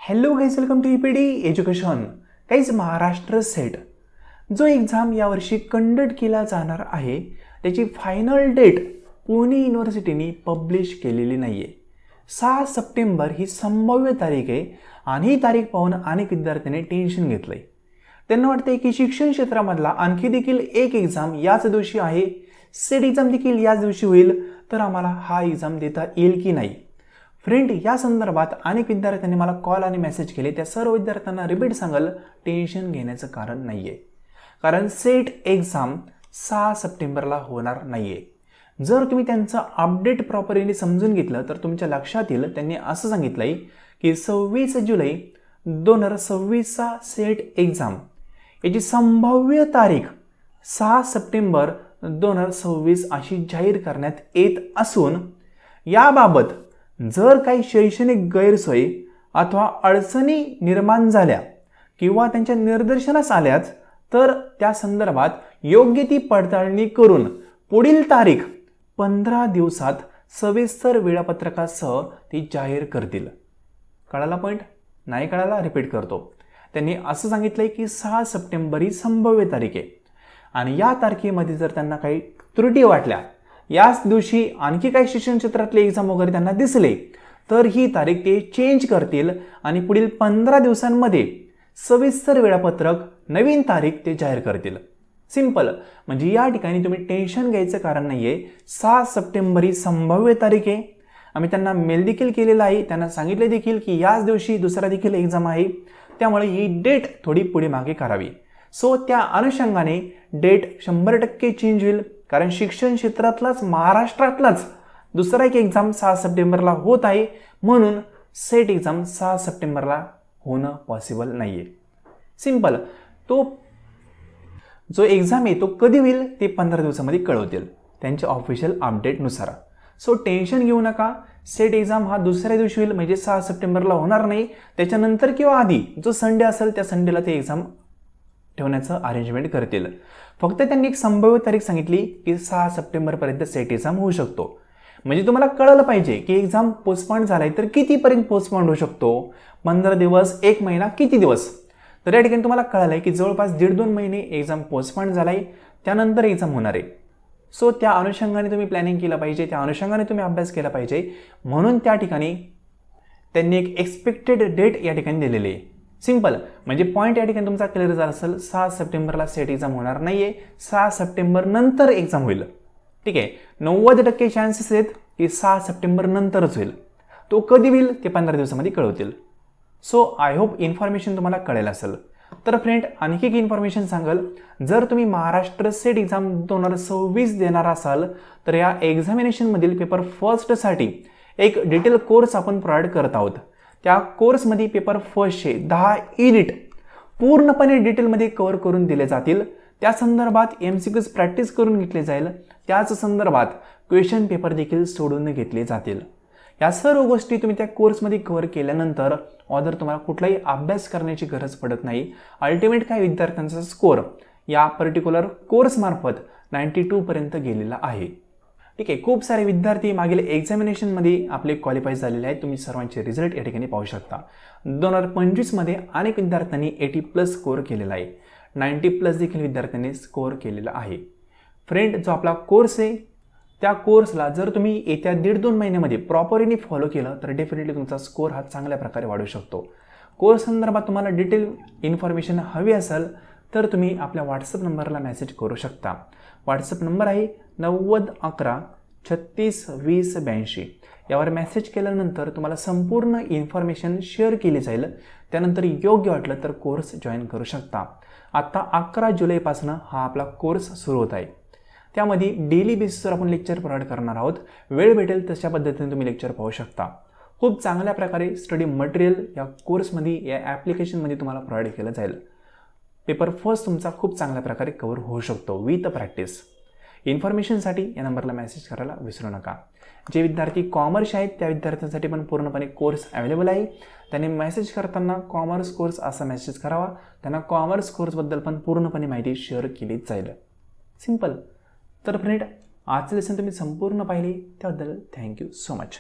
Hello guys, welcome to EPD education. Guys, Maharashtra SET जो exam यावर्षी conduct केला जाणार आहे त्याची फायनल डेट पुणे युनिव्हर्सिटीने पब्लिश केलेली नाही आहे. 6 सप्टेंबर ही संभाव्य तारीख आहे आणि ही तारीख पाहून अनेक विद्यार्थ्यांनी टेन्शन घेतलं आहे. त्यांना वाटतंय की शिक्षण क्षेत्रामधला आणखी देखील एक एक्झाम याच दिवशी आहे, सेट एक्झाम देखील याच दिवशी होईल, तर आम्हाला हा एक्झाम देता येईल की नाही. फ्रेंड, या संदर्भात अनेक विद्यार्थ्यांनी मला कॉल आणि मेसेज केले. त्या सर्व विद्यार्थ्यांना रिपीट सांगाल, टेन्शन घेण्याचं कारण नाही आहे. कारण सेट एक्झाम 6 सप्टेंबरला होणार नाही आहे. जर तुम्ही त्यांचं अपडेट प्रॉपरली समजून घेतलं तर तुमच्या लक्षात येईल. त्यांनी असं सांगितलं आहे की 26 जुलै 2026चा सेट एक्झाम याची संभाव्य तारीख 6 सप्टेंबर 2026 अशी जाहीर करण्यात येत असून याबाबत जर काही शैक्षणिक गैरसोयी अथवा अडचणी निर्माण झाल्या किंवा त्यांच्या निदर्शनास आल्याच तर त्या संदर्भात योग्य ती पडताळणी करून पुढील तारीख 15 दिवसात सविस्तर वेळापत्रकासह ती जाहीर करतील. कळाला पॉईंट? नाही कळाला? रिपीट करतो. त्यांनी असं सांगितलंय की 6 सप्टेंबर ही संभाव्य तारीख आहे आणि या तारखेमध्ये जर त्यांना काही त्रुटी वाटल्या, याच दिवशी आणखी काही शिक्षण क्षेत्रातले एक्झाम वगैरे त्यांना दिसले, तर ही तारीख ते चेंज करतील आणि पुढील 15 दिवसांमध्ये सविस्तर वेळापत्रक नवीन तारीख ते जाहीर करतील. सिंपल. म्हणजे या ठिकाणी तुम्ही टेन्शन घ्यायचं कारण नाही आहे. 6 सप्टेंबर ही संभाव्य तारीख आहे. आम्ही त्यांना मेल देखील केलेला आहे. त्यांना सांगितले देखील की याच दिवशी दुसरा देखील एक्झाम आहे, त्यामुळे ही डेट थोडी पुढे मागे करावी. सो त्या अनुषंगाने डेट 100% चेंज होईल. कारण शिक्षण क्षेत्रातलाच, महाराष्ट्रातलाच दुसरा एक एक्झाम 6 सप्टेंबरला होत आहे, म्हणून सेट एक्झाम 6 सप्टेंबरला होणं पॉसिबल नाही आहे. सिंपल. तो जो एक्झाम आहे तो कधी होईल ते 15 दिवसामध्ये कळवतील त्यांच्या ऑफिशियल अपडेटनुसार. सो टेन्शन घेऊ नका. सेट एक्झाम हा दुसऱ्या दिवशी होईल, म्हणजे 6 सप्टेंबरला होणार नाही. त्याच्यानंतर किंवा आधी जो संडे असेल त्या संडेला ते एक्झाम ठेवण्याचं अरेंजमेंट करतील. फक्त त्यांनी एक संभाव्य तारीख सांगितली की 6 सप्टेंबरपर्यंत सेट एक्झाम होऊ शकतो. म्हणजे तुम्हाला कळलं पाहिजे की एक्झाम पोस्टपोन झालाय तर कितीपर्यंत पोस्टपोन होऊ शकतो, 15 दिवस, 1 महिना, किती दिवस. तर या ठिकाणी तुम्हाला कळालं आहे की जवळपास 1.5-2 महिने एक्झाम पोस्टपोन झालाय, त्यानंतर एक्झाम होणार आहे. सो त्या अनुषंगाने तुम्ही प्लॅनिंग केलं पाहिजे, त्या अनुषंगाने तुम्ही अभ्यास केला पाहिजे. म्हणून त्या ठिकाणी त्यांनी एक एक्सपेक्टेड डेट या ठिकाणी दिलेली आहे. सिंपल. म्हणजे पॉईंट या ठिकाणी तुमचा क्लिअर झाला असेल. 6 सप्टेंबरला सेट एक्झाम होणार नाहीये, 6 सप्टेंबर नंतर एक्झाम होईल. ठीक आहे. 90% चान्सेस आहेत की 6 सप्टेंबर नंतरच होईल. तो कधी होईल ते 15 दिवसामध्ये कळवतील. सो आय होप इन्फॉर्मेशन तुम्हाला कळेल असेल. तर फ्रेंड, आणखी एक इन्फॉर्मेशन सांगाल. जर तुम्ही महाराष्ट्र सेट एक्झाम 2026 देणार असाल तर या एक्झामिनेशनमधील पेपर फर्स्टसाठी एक डिटेल कोर्स आपण प्रोव्हाइड करत आहोत. त्या कोर्समध्ये पेपर फर्स्टचे 10 युनिट पूर्णपणे डिटेलमध्ये कव्हर करून दिले जातील. त्या संदर्भात MCQs प्रॅक्टिस करून घेतले जाईल. त्याच संदर्भात क्वेश्चन पेपर देखील सोडून घेतले जातील. या सर्व गोष्टी तुम्ही त्या कोर्समध्ये कव्हर केल्यानंतर ऑदर तुम्हाला कुठलाही अभ्यास करण्याची गरज पडत नाही. अल्टिमेट काही विद्यार्थ्यांचा स्कोअर या पर्टिक्युलर कोर्समार्फत 92 पर्यंत गेलेला आहे. ठीक आहे. खूप सारे विद्यार्थी मागील एक्झामिनेशनमध्ये आपले क्वालिफाय झालेले आहेत. तुम्ही सर्वांचे रिझल्ट या ठिकाणी पाहू शकता. 2025 मध्ये अनेक विद्यार्थ्यांनी 80+ स्कोअर केलेला आहे. 90+ देखील विद्यार्थ्यांनी स्कोअर केलेला आहे. फ्रेंड, जो आपला कोर्स आहे त्या कोर्सला जर तुम्ही येत्या 1.5-2 महिन्यामध्ये प्रॉपरली फॉलो केलं तर डेफिनेटली तुमचा स्कोअर हा चांगल्या प्रकारे वाढू शकतो. कोर्स संदर्भात तुम्हाला डिटेल इन्फॉर्मेशन हवी असेल तर तुम्ही आपल्या व्हॉट्सअप नंबरला मेसेज करू शकता. व्हॉट्सअप नंबर आहे 9011362082. यावर मेसेज केल्यानंतर तुम्हाला संपूर्ण इन्फॉर्मेशन शेअर केली जाईल. त्यानंतर योग्य वाटलं तर कोर्स जॉईन करू शकता. आता 11 जुलैपासून हा आपला कोर्स सुरू होत आहे. त्यामध्ये डेली बेसिसवर आपण लेक्चर प्रोव्हाइड करणार आहोत. वेळ भेटेल तशा पद्धतीने तुम्ही लेक्चर पाहू शकता. खूप चांगल्या प्रकारे स्टडी मटेरियल या कोर्समध्ये, या ॲप्लिकेशनमध्ये तुम्हाला प्रोव्हाइड केलं जाईल. पेपर फर्स्ट तुमचा खूप चांगल्या प्रकारे कव्हर होऊ शकतो विथ प्रॅक्टिस. इन्फॉर्मेशनसाठी या नंबरला मेसेज करायला विसरू नका. जे विद्यार्थी कॉमर्स आहेत त्या विद्यार्थ्यांसाठी पण पूर्णपणे कोर्स अवेलेबल आहे. त्यांनी मेसेज करताना कॉमर्स कोर्स असा मेसेज करावा. त्यांना कॉमर्स कोर्सबद्दल पण पूर्णपणे माहिती शेअर केली जाईल. सिंपल. तर फ्रेंड, आजचे लेसन तुम्ही संपूर्ण पाहिले त्याबद्दल थँक्यू सो मच.